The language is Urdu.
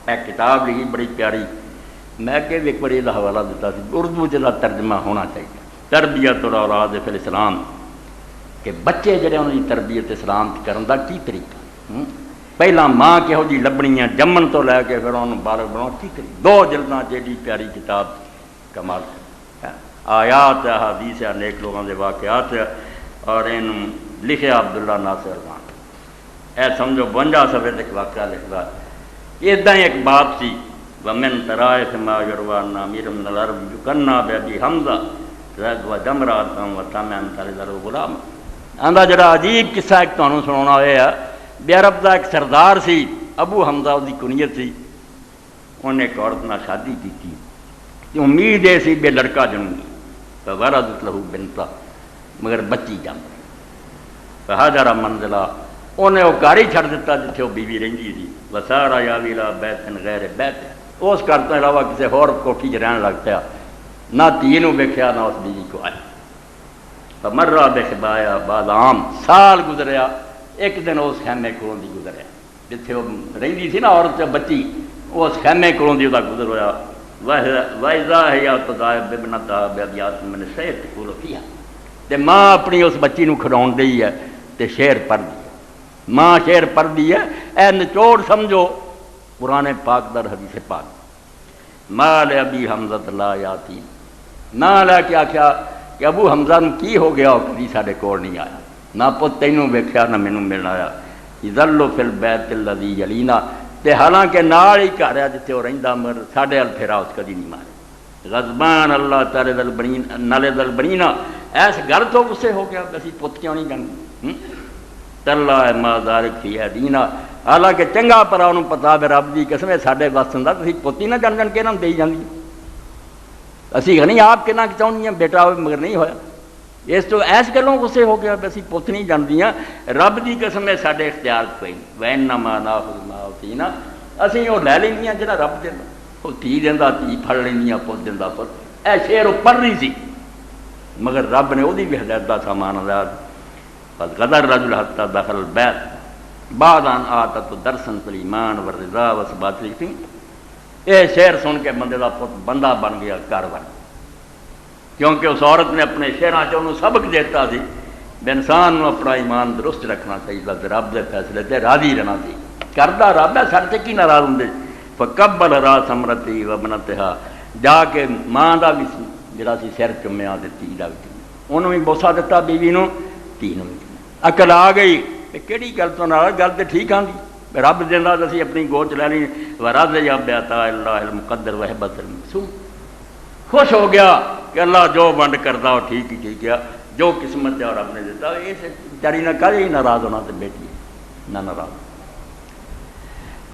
ایک کتاب لکھی بڑی پیاری، میں کہ ایک بڑی دا حوالہ دیتا سی، اردو جدا ترجمہ ہونا چاہیے، تربیت الاولاد فی الاسلام، کہ بچے جڑے انہوں کی تربیت اسلام کرن دا کی طریقہ، پہلا ماں کہو جی لبنی ہے جمن تو لے کے پھر انہوں بالغ بناؤ کی طریقہ، 2 جلداں جیڑی پیاری کتاب کمال آیات احادیث ہے، نیک لوگوں کے واقعات ہے، اور انہوں لکھیا عبداللہ ناصر خان، اے سمجھو 52 صفحے تک واقعہ لکھدا ہے۔ ادھا ہی ایک بات سی، ومن طرائف ما یروان امیر من العرب یکنا بابی حمزہ رد و جمرات و تامن تلذر غلام، آندا جڑا عجیب قصہ ایک تانوں سنانا ہویا، بے عرب دا ایک سردار سی، ابو حمزہ دی کنیت سی، انہیں ایک عورت نہ شادی کی تھی، امید ہے سی بے لڑکا جنوں گی، فورثت لہو بنتا، مگر بچی جم فہاجر منزلہ، انہیں وہ گھر ہی چھڑ دیتا جتھے وہ بیوی رہندی سی، وسارا یا ویلا بیت غیر بیت، اس گھر تو علاوہ کسی اور کوٹھی چ رہن لگ پیا، نہ تھی نو ویکھیا نہ اس بیوی کو آیا، فمرہ بخبایا بعد عام، سال گزریا، ایک دن اس خیمے کولوں دی گزریا جتھے وہ رہندی سی نا عورت بچی، اس خیمے کولوں دی دا گزر ہویا، وَإِذَا هِيَ تُضَاعِفُ ابْنَتَهَا بِأَبْيَاتٍ مِنَ الشِّعْرِ تَقُولُ فِيهَا، تے ماں اپنی اس بچی نو کھڑاون دئی ہے تے شعر پڑھ دی ہے، ماں شعر پڑھ دی ہے، اے نچوڑ سمجھو قرآن پاک در حدیث پاک، مال ابی حمزہ لا یاتی، نہ لے کے آخیا کہ ابو حمزہ نو کی ہو گیا، کبھی ساڈے کول نہیں آیا، نہ پت تینوں ویکھیا نہ مینوں ملن آیا، یظل فی البیت الذی یلینا، تے حالانکہ نال ہی گھر ہے جتھے وہ رہندا، مگر ساڈے ال پھیرا اس کدی نہیں مارے، غضبان اللہ تعالی دل بنین نالے دل بنینا، ایس گھر تو غصے ہو گیا اسی پت کیوں نہیں جنگ تلا ما ذالک فی ایدینا، حالانکہ چنگا پر انہوں پتا بھی رب دی قسم ہے ساڈے وس ہوندا تسی پوتی نہ جن جن کے انہاں دئی جاندی، اسی نہیں آپ کے نہ چاہنی ہیں بیٹا ہوئے مگر نہیں ہویا، اس تو ایس گلوں غصے ہو گیا اسی پت نہیں جاندیاں، رب دی قسم ہے ساڈے اختیار کوئی نہیں، وَإِنَّمَا نَأْخُذُ مَا أُوتِينَا، اسی وہ لے لینیاں جڑا رب دیندا، وہ تھی دیندا تھی پھڑ لینیاں، پت دیندا پت، اے شعر وہ پڑھ رہی سی مگر رب نے وہی بھی ہدایت دا سامان لایا، بس غدر رجل حتی دخل البیت بعد ان آتت درسن فی الایمان والرضا وثبات الیقین، اے شعر سن کے بندے دا پت بندہ بن گیا، گھر بن گیا، کیونکہ اس عورت نے اپنے شعراں چ انہوں سبق دیتا سی بے انسان نو اپنا ایمان درست رکھنا چاہیے، رب دے فیصلے تے راضی رہنا سی، کردا رب ہے سر تے کی ناراض ہوندے، فقبل راس امرتی وابنتہا، جا کے ماں دا بھی جڑا سی سر چومیا تے تھی دا بھی، انہوں بھی بوسا دتا بیوی نو، تھی نو بھی، عقل آ گئی کہڑی گل تو ناراض، گل تے ٹھیک آندی، رب دیندا اسی اپنی گوچ لے لیں، ورضی بعطاء اللہ المقدر وہبۃ المقسوم، خوش ہو گیا کہ اللہ جو ونڈ کردا وہ ٹھیک ہی ٹھیک ہے، جو قسمت ہے اور رب نے دیتا، اس بیچاری نہ کدے ہی ناراض ہونا تے بیٹی نہ ناراض۔